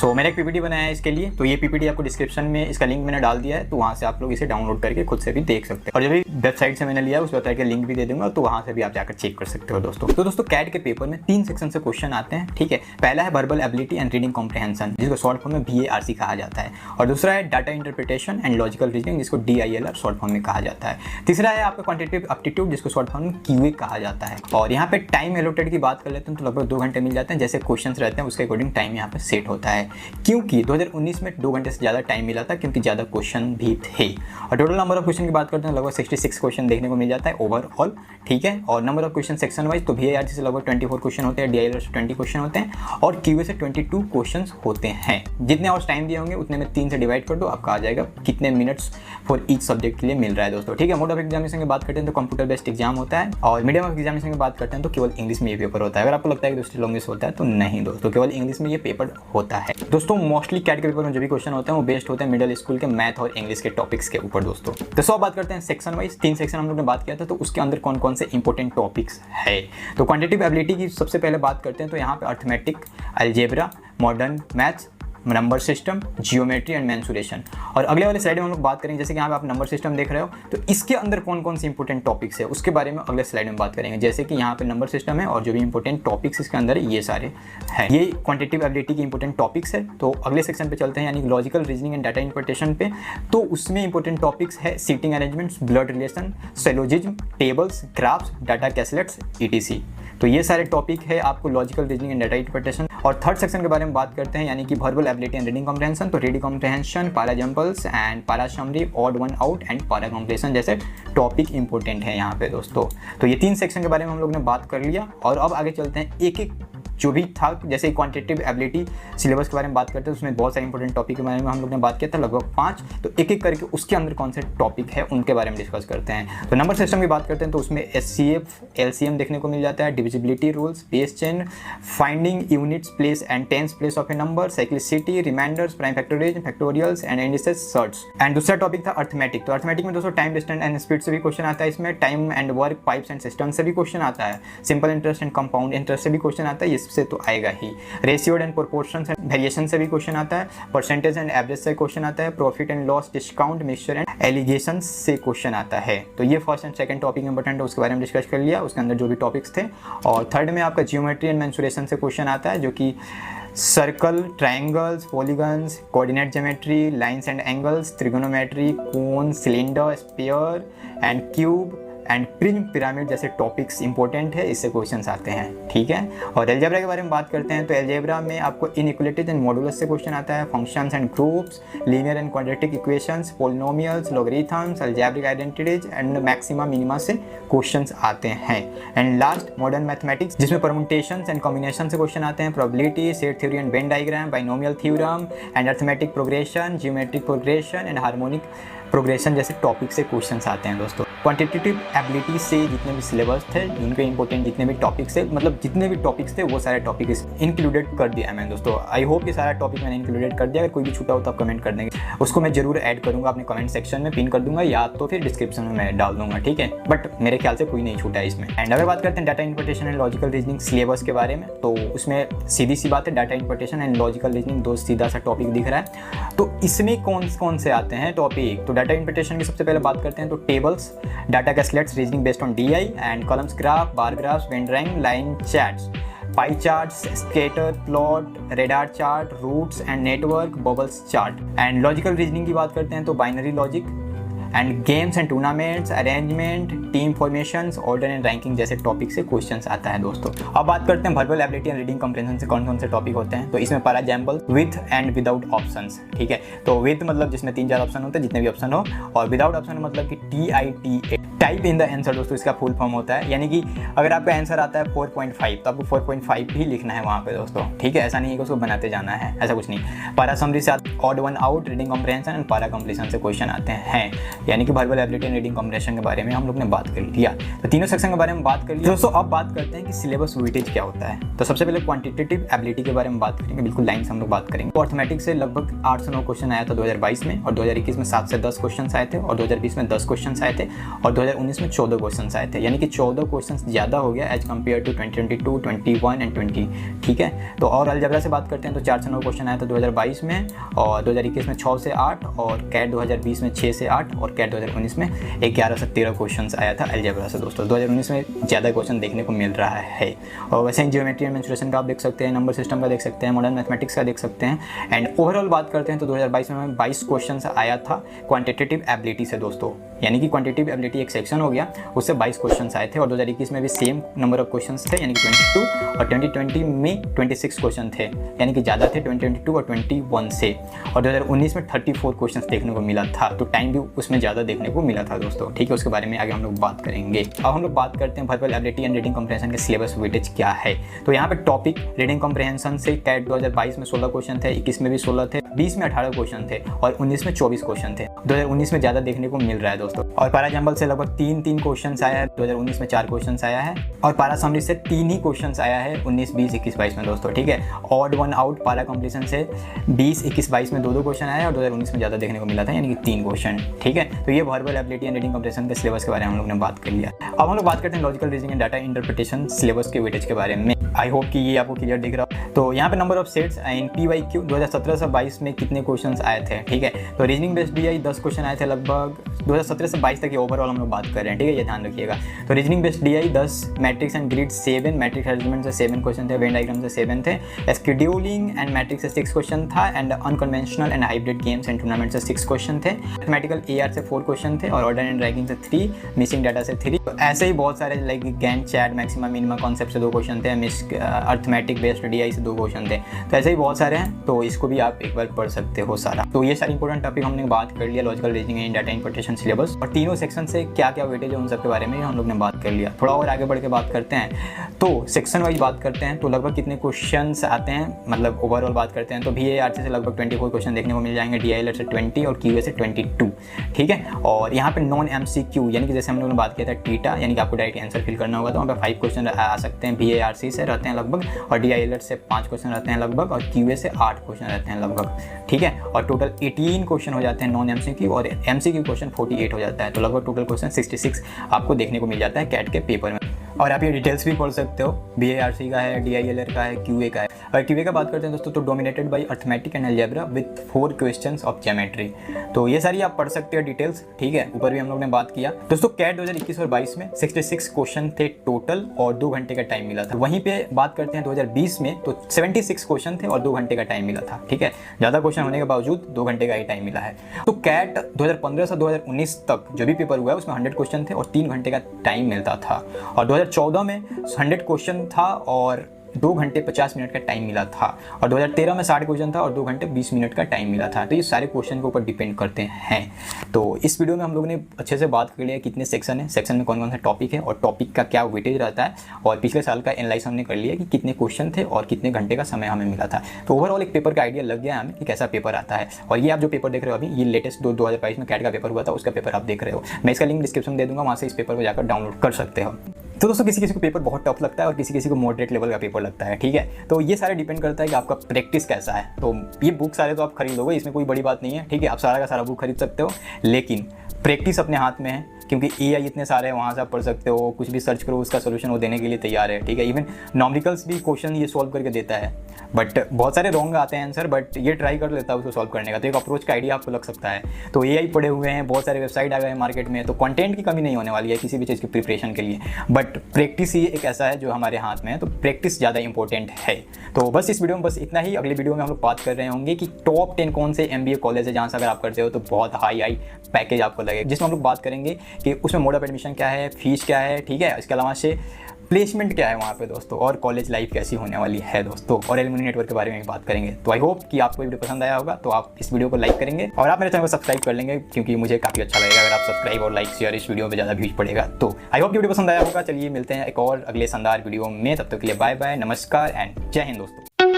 सो मैंने एक पीपीटी बनाया है इसके लिए, तो ये पीपीटी आपको डिस्क्रिप्शन में इसका लिंक मैंने डाल दिया है, तो वहाँ से आप लोग इसे डाउनलोड करके खुद से भी देख सकते हैं। और जो भी वेबसाइट से मैंने लिया है उस वेबसाइट का लिंक भी दे दूंगा, तो वहाँ से भी आप जाकर चेक कर सकते हो दोस्तों। तो दोस्तों कैट के पेपर में 3 सेक्शन से क्वेश्चन आते हैं, ठीक है। पहला है verbal ability and reading comprehension, जिसको शॉर्ट फॉर्म में VARC कहा जाता है। और दूसरा है data interpretation and logical reasoning, जिसको DILR शॉर्ट फॉर्म में कहा जाता है। तीसरा है आपका क्वांटिटेटिव एप्टीट्यूड, जिसको शॉर्ट फॉर्म में QA कहा जाता है। और यहाँ पे टाइम एलोटेड की बात कर लेते हैं तो लगभग 2 घंटे मिल जाते हैं। जैसे क्वेश्चंस रहते हैं उसके अकॉर्डिंग टाइम यहाँ पे सेट होता है, क्योंकि 2019 में 2 घंटे से ज़्यादा टाइम मिला था, क्योंकि ज़्यादा क्वेश्चन भी थे। और टोटल नंबर ऑफ क्वेश्चन की बात करते हैं लगभग 66 क्वेश्चन देखने को मिल जाता है ओवरऑल, ठीक है। और number of question section wise तो VARC से लगभग 24 क्वेश्चन होते हैं, DILR से 20 क्वेश्चन होते हैं और QA से 22 क्वेश्चन होते हैं। जितने और टाइम दिए होंगे उतने में 3 से डिवाइड कर दो, आपका आ जाएगा कितने मिनट्स फॉर ईच सब्जेक्ट के लिए मिल रहा है दोस्तों, ठीक है। मोड ऑफ एग्जामिनेशन की बात करते हैं तो कंप्यूटर बेस्ड एग्जाम होता है। और मीडियम ऑफ एग्जामिनेशन की बात करते हैं तो केवल इंग्लिश में ये पेपर होता है। अगर आपको लगता है कि दूसरी लैंग्वेज होता है तो नहीं दोस्तों, केवल इंग्लिश में ये पेपर होता है दोस्तों। मोस्टली कैट के पेपर में जो भी क्वेश्चन होते हैं वो बेस्ड होते हैं मिडिल स्कूल के मैथ और इंग्लिश के टॉपिक्स के ऊपर दोस्तों। तो सब बात करते हैं सेक्शन वाइज। 3 सेक्शन हम लोग ने बात किया था, तो उसके अंदर कौन कौन से इंपॉर्टेंट टॉपिक्स है। तो क्वांटिटेटिव एबिलिटी की सबसे पहले बात करते हैं, तो यहाँ पे arithmetic, algebra, modern maths, number system, geometry and mensuration. और अगले वाले स्लाइड में हम लोग बात करेंगे, जैसे कि यहाँ पे आप नंबर सिस्टम देख रहे हो, तो इसके अंदर कौन कौन से इंपॉर्टेंट टॉपिक्स है उसके बारे में अगले स्लाइड में बात करेंगे। जैसे कि यहाँ पे नंबर सिस्टम है और जो भी इंपॉर्टेंट टॉपिक्स इसके अंदर ये सारे हैं, ये क्वांटिटेटिव एबिलिटी की इंपॉर्टेंट टॉपिक्स है। तो अगले सेक्शन पे चलते हैं, यानी logical reasoning and data interpretation पे। तो उसमें इंपॉर्टेंट टॉपिक्स है seating arrangements, blood relation, syllogism, tables, graphs, data caselets, ETC। तो ये सारे टॉपिक है आपको logical reasoning and data interpretation. और थर्ड सेक्शन के बारे में बात करते हैं, यानी कि verbal ability and reading comprehension. तो reading comprehension, para जंपल्स and para summary, odd one out and para comprehension जैसे टॉपिक इंपॉर्टेंट है यहाँ पे दोस्तों। तो ये 3 सेक्शन के बारे में हम लोग ने बात कर लिया। और अब आगे चलते हैं एक एक जो भी था, जैसे क्वांटिटेटिव एबिलिटी सिलेबस के बारे में बात करते हैं, उसमें बहुत सारे इंपॉर्टेंट टॉपिक के बारे में हम लोग ने बात किया था, लगभग 5। तो एक एक करके उसके अंदर कौन से टॉपिक है उनके बारे में डिस्कस करते हैं। तो नंबर सिस्टम की बात करते हैं, तो उसमें SCF, LCM देखने को मिल जाता है, divisibility rules, base chain, finding units, place and tens place of a number, cyclicity, remainders, prime factorial, factorials and indices, search. And दूसरा टॉपिक था अर्थमेटिक। तो अर्थमेटिक में दोस्तों टाइम, डिस्टेंस एंड स्पीड से भी क्वेश्चन आता है, इसमें time and work, pipes and system से भी क्वेश्चन आता है, simple interest and compound interest से भी क्वेश्चन आता है, इससे तो आएगा ही। Ratioed and proportions and variation से भी क्वेश्चन आता है, परसेंटेज एंड एवरेज से क्वेश्चन आता है, profit and loss, discount, mixture and allegation से क्वेश्चन आता है। तो ये first and second topic important है, उसके बारे में डिस्कस कर लिया, उसके अंदर जो भी टॉपिक्स थे। और थर्ड में आपका जियोमेट्री एंड मेंसुरेशन से क्वेश्चन आता है, जो कि circle, triangles, polygons, coordinate geometry, lines and angles, trigonometry, cone, cylinder, sphere and cube and prism, pyramid जैसे टॉपिक्स इंपॉर्टेंट है, इससे क्वेश्चंस आते हैं, ठीक है। और एलजेब्रा के बारे में बात करते हैं, तो एलजेब्रा में आपको इनइक्वालिटीज एंड मॉडुलस से क्वेश्चन आता है, functions and groups, linear and quadratic equations, polynomials, logarithms, algebraic identities and maxima minima से क्वेश्चंस आते हैं। एंड लास्ट मॉडर्न मैथमेटिक्स, जिसमें परम्यूटेशंस एंड कॉम्बिनेशन से क्वेश्चन आते हैं, probability, set theory and Venn diagram, binomial theorem and arithmetic progression, geometric progression and harmonic progression जैसे topic से questions आते हैं दोस्तों। क्वांटिटेटिव एबिलिटी से जितने भी सिलेबस थे, उनके इंपॉर्टेंट जितने भी टॉपिक्स थे, मतलब जितने भी टॉपिक्स थे वो सारे टॉपिक्स इंक्लूडेड कर दिया है मैंने दोस्तों। आई होप ये सारा टॉपिक मैंने इंक्लूडेड कर दिया। अगर कोई भी छूटा हो तो आप कमेंट कर देंगे, उसको मैं जरूर ऐड करूँगा अपने कमेंट सेक्शन में, पिन कर दूंगा या तो फिर डिस्क्रिप्शन में मैं डाल दूंगा, ठीक है। बट मेरे ख्याल से कोई नहीं छूटा है इसमें। एंड अगर बात करते हैं data interpretation and logical reasoning syllabus के बारे में, तो उसमें सीधी सी बात है, data interpretation and logical reasoning दो सीधा सा टॉपिक दिख रहा है। तो इसमें कौन से आते हैं टॉपिक, तो डाटा इंटरप्रिटेशन की सबसे पहले बात करते हैं, तो tables, data caselets, reasoning based on DI and columns, graph, bar graphs, Venn drawing, line charts, pie charts, scatter plot, radar chart, routes and network, bubbles chart. And logical reasoning की बात करते हैं, तो binary logic and games and tournaments, arrangement, team formations, order and ranking जैसे topic से questions आता है दोस्तों। अब बात करते हैं verbal ability and reading comprehension से कौन कौन से टॉपिक होते हैं। तो इसमें para jumble, with and without options, ठीक है। तो विथ मतलब जिसमें 3-4 ऑप्शन होते हैं, जितने भी ऑप्शन हो, और विदाउट ऑप्शन मतलब कि TITA, type in the answer दोस्तों, इसका फुल फॉर्म होता है। यानी कि अगर आपका आंसर आता है 4.5 तो आपको 4.5 ही लिखना है वहाँ पे दोस्तों, ठीक है। ऐसा नहीं है कि उसको बनाते जाना है, ऐसा कुछ नहीं। पैरा समरी से odd one out, reading comprehension and para completion से क्वेश्चन आते हैं। यानी कि verbal ability and reading comprehension के बारे में हम लोग ने बात कर लिया। तो तीनों सेक्शन के बारे में बात कर लिया। दोस्तों अब बात करते हैं कि सिलेबस वेटेज क्या होता है। तो सबसे पहले क्वांटिटेटिव एबिलिटी के बारे में बात करेंगे, बिल्कुल लाइन से हम लोग बात करेंगे। तो अर्थमेटिक्स से लगभग 8 से 9 क्वेश्चन आया था 2022 में, और 2021 में 7 से 10 क्वेश्चन आए थे, और 2020 में 10 क्वेश्चन आए थे, और 2019 में 14 क्वेश्चन आए थे, यानी कि 14 क्वेश्चन ज़्यादा हो गया एज कम्पेयर टू 2022, 21 एंड 20। ठीक है, तो और अलजेब्रा से बात करते हैं तो 4 से 9 क्वेश्चन आया था 2022 में, और 2021 में 6 से 8, और कैट 2020 में 6 से 8, और कैट 2019 में 11 से 13 क्वेश्चन आया था अलजेब्रा से। दोस्तों 2019 में ज़्यादा क्वेश्चन देखने को मिल रहा है। और वैसे ही ज्योमेट्री एंड मेंसुरेशन का आप देख सकते हैं, नंबर सिस्टम का देख सकते हैं, मॉडर्न मैथमेटिक्स का देख सकते हैं। एंड ओवरऑल बात करते हैं तो 2022 में 22 क्वेश्चन आया था क्वांटिटेटिव एबिलिटी से दोस्तों, यानी कि क्वांटिटेटिव एबिलिटी एक सेक्शन हो गया, उससे 22 क्वेश्चन आए थे। और 2021 में भी सेम नंबर ऑफ क्वेश्चन थे, यानी कि 22, और 2020 में 26 क्वेश्चन थे, यानी कि ज़्यादा थे 2022 और 21 से। और 2019 में 34 क्वेश्चन देखने को मिला था, तो टाइम भी उसमें ज़्यादा देखने को मिला था दोस्तों। ठीक है, उसके बारे में आगे हम लोग बात करेंगे। अब हम लोग बात करते हैं verbal ability and reading comprehension के सिलेबस वेटेज क्या है। तो यहाँ पे टॉपिक रीडिंग कॉम्प्रिहेंशन से कैट 2022 में 16 क्वेश्चन थे, 21 में भी 16 थे, 20 में 18 क्वेश्चन थे, और 19 में 24 क्वेश्चन थे। 2019 में ज़्यादा देखने को मिल रहा है दोस्तों। और पैरा एग्जाम्पल से लगभग 3 क्वेश्चन आया है, 2019 में 4 क्वेश्चन आया है, और पैरा समरी से 3 ही क्वेश्चन आया है 19, 20, 21, 22 में दोस्तों। ठीक है, odd one out para completion से 20, 21, 22 में 2 क्वेश्चन आया, और 2019 में ज़्यादा देखने को मिला था, यानी कि 3 क्वेश्चन। ठीक है, तो ये verbal ability and reading comprehension के सिलेबस के बारे में हम लोग ने बात कर लिया। अब हम लोग बात करते हैं logical reasoning and data interpretation syllabus के वेटेज के बारे में। आई होप कि ये आपको क्लियर दिख रहा हो। तो यहाँ पे number of sets in PYQ 2017 से 22 में कितने क्वेश्चंस आए थे। ठीक है, तो रीजनिंग बेस्ड DI 10 क्वेश्चन आए थे लगभग 2017 से 22 तक, ये ओवरऑल हम लोग बात कर रहे हैं। ठीक है, ये ध्यान रखिएगा। तो reasoning based DI 10, matrix and grid 7, matrix arrangement से 7 क्वेश्चन थे, वेन डायग्राम से 7 थे, शेड्यूलिंग एंड मैट्रिक्स से 6 क्वेश्चन था, and unconventional and hybrid games and tournament से 6 क्वेश्चन थे, मैथमेटिकल AR से 4 क्वेश्चन थे, और ऑर्डर एंड रैंकिंग से 3, मिसिंग डाटा से 3। तो ऐसे ही बहुत सारे like Gantt chat maxima minima concept से 2 क्वेश्चन थे, अर्थमेटिक बेस्ड DI से 2 क्वेश्चन थे। तो ऐसे ही बहुत सारे हैं, तो इसको भी आप एक बार पढ़ सकते हो सारा। तो ये सारी इंपॉर्टेंट टॉपिक हमने बात कर लिया, logical reasoning and data interpretation syllabus, और तीनों सेक्शन से क्या क्या वेटेज है उन सब के बारे में हम लोग ने बात कर लिया। थोड़ा और आगे बढ़ के बात करते हैं, तो सेक्शन वाइज बात करते हैं। तो लगभग कितने क्वेश्चन आते हैं, मतलब ओवरऑल बात करते हैं तो VARC से लगभग 24 क्वेश्चन देखने को मिल जाएंगे, DILR से 20, और QA से 22। ठीक है, और यहाँ पे नॉन MCQ यानी कि जैसे हम लोगों ने बात किया था टीटा, यानी कि आपको डायरेक्ट आंसर फिल करना होगा, तो वहाँ पे 5 क्वेश्चन आ सकते हैं। VARC से रहते हैं लगभग, और DILR से 5 क्वेश्चन रहते हैं लगभग, और QA से 8 क्वेश्चन रहते हैं लगभग। ठीक है, और टोटल 18 क्वेश्चन हो जाते हैं नॉन MCQ, और MCQ क्वेश्चन 48 हो जाता है। तो लगभग टोटल क्वेश्चन 66 आपको देखने को मिल जाता है कैट के पेपर में। और आप ये डिटेल्स भी पढ़ सकते हो, VARC का है, DILR का है, QA का है। और QA का बात करते हैं दोस्तों, तो dominated by arithmetic and algebra with 4 questions of geometry. तो ये सारी आप पढ़ सकते हो डिटेल्स। ठीक है, ऊपर भी हम लोग ने बात किया दोस्तों। कैट 2021 और 22 में 66 क्वेश्चन थे टोटल, और 2 घंटे का टाइम मिला था। वहीं पे बात करते हैं 2020 में, तो 76 क्वेश्चन थे और 2 घंटे का टाइम मिला था। ठीक है, ज़्यादा क्वेश्चन होने के बावजूद 2 घंटे का ही टाइम मिला है। तो कैट 2015 से 2019 तक जो भी पेपर हुआ है उसमें 100 क्वेश्चन थे और 3 घंटे का टाइम मिलता था। और 2014 में 100 क्वेश्चन था और 2 घंटे 50 मिनट का टाइम मिला था, और 2013 में 60 क्वेश्चन था और 2 घंटे 20 मिनट का टाइम मिला था। तो ये सारे क्वेश्चन के ऊपर डिपेंड करते हैं। तो इस वीडियो में हम लोगों ने अच्छे से बात कर लिया कितने सेक्शन है, सेक्शन में कौन कौन सा टॉपिक है, और टॉपिक का क्या वेटेज रहता है, और पिछले साल का एनालाइज हमने कर लिया कि कितने क्वेश्चन थे और कितने घंटे का समय हमें मिला था। तो ओवरऑल एक पेपर का आइडिया लग गया हमें कि कैसा पेपर आता है। और ये आप जो पेपर देख रहे हो अभी, ये लेटेस्ट 2022 में कैट का पेपर हुआ था, उसका पेपर आप देख रहे हो। मैं इसका लिंक डिस्क्रिप्शन में दे दूँगा, वहाँ से इस पेपर को जाकर डाउनलोड कर सकते हो। तो दोस्तों किसी किसी को पेपर बहुत टफ लगता है और किसी किसी को मॉडरेट लेवल का पेपर लगता है। ठीक है, तो ये सारा डिपेंड करता है कि आपका प्रैक्टिस कैसा है। तो ये बुक सारे तो आप खरीद लोगे, इसमें कोई बड़ी बात नहीं है। ठीक है, आप सारा का सारा बुक खरीद सकते हो, लेकिन प्रैक्टिस अपने हाथ में है, क्योंकि AI इतने सारे हैं, वहाँ से आप पढ़ सकते हो, कुछ भी सर्च करो उसका सोल्यूशन वो देने के लिए तैयार है। ठीक है, इवन नॉमिकल्स भी क्वेश्चन ये सॉल्व करके देता है, बट बहुत सारे रॉन्ग आते हैं आंसर, बट ये ट्राई कर लेता है उसको सॉल्व करने का। तो एक अप्रोच का आइडिया आपको लग सकता है। तो AI पढ़े हुए हैं, बहुत सारे वेबसाइट आ गए हैं मार्केट में, तो कंटेंट की कमी नहीं होने वाली है किसी भी चीज़ की प्रिपरेशन के लिए, बट प्रैक्टिस ही एक ऐसा है जो हमारे हाथ में है। तो प्रैक्टिस ज़्यादा इंपॉर्टेंट है। तो बस इस वीडियो में बस इतना ही। अगले वीडियो में हम लोग बात कर रहे होंगे कि टॉप 10 कौन से MBA कॉलेज है जहाँ से अगर आप करते हो तो बहुत हाई पैकेज आपको लगेगा, जिसमें हम लोग बात करेंगे कि उसमें मोड ऑफ एडमिशन क्या है, फीस क्या है। ठीक है, इसके अलावा से प्लेसमेंट क्या है वहाँ पे दोस्तों, और कॉलेज लाइफ कैसी होने वाली है दोस्तों, और एलुमनी नेटवर्क के बारे में बात करेंगे। तो आई होप कि आपको वीडियो पसंद आया होगा, तो आप इस वीडियो को लाइक करेंगे और आप मेरे चैनल को सब्सक्राइब कर लेंगे, क्योंकि मुझे काफ़ी अच्छा लगेगा अगर आप सब्सक्राइब और लाइक शेयर इस वीडियो पर ज़्यादा व्यूज पड़ेगा। तो आई होप कि वीडियो पसंद आया होगा। चलिए मिलते हैं एक और अगले शानदार वीडियो में, तब तक के लिए बाय बाय, नमस्कार एंड जय हिंद दोस्तों।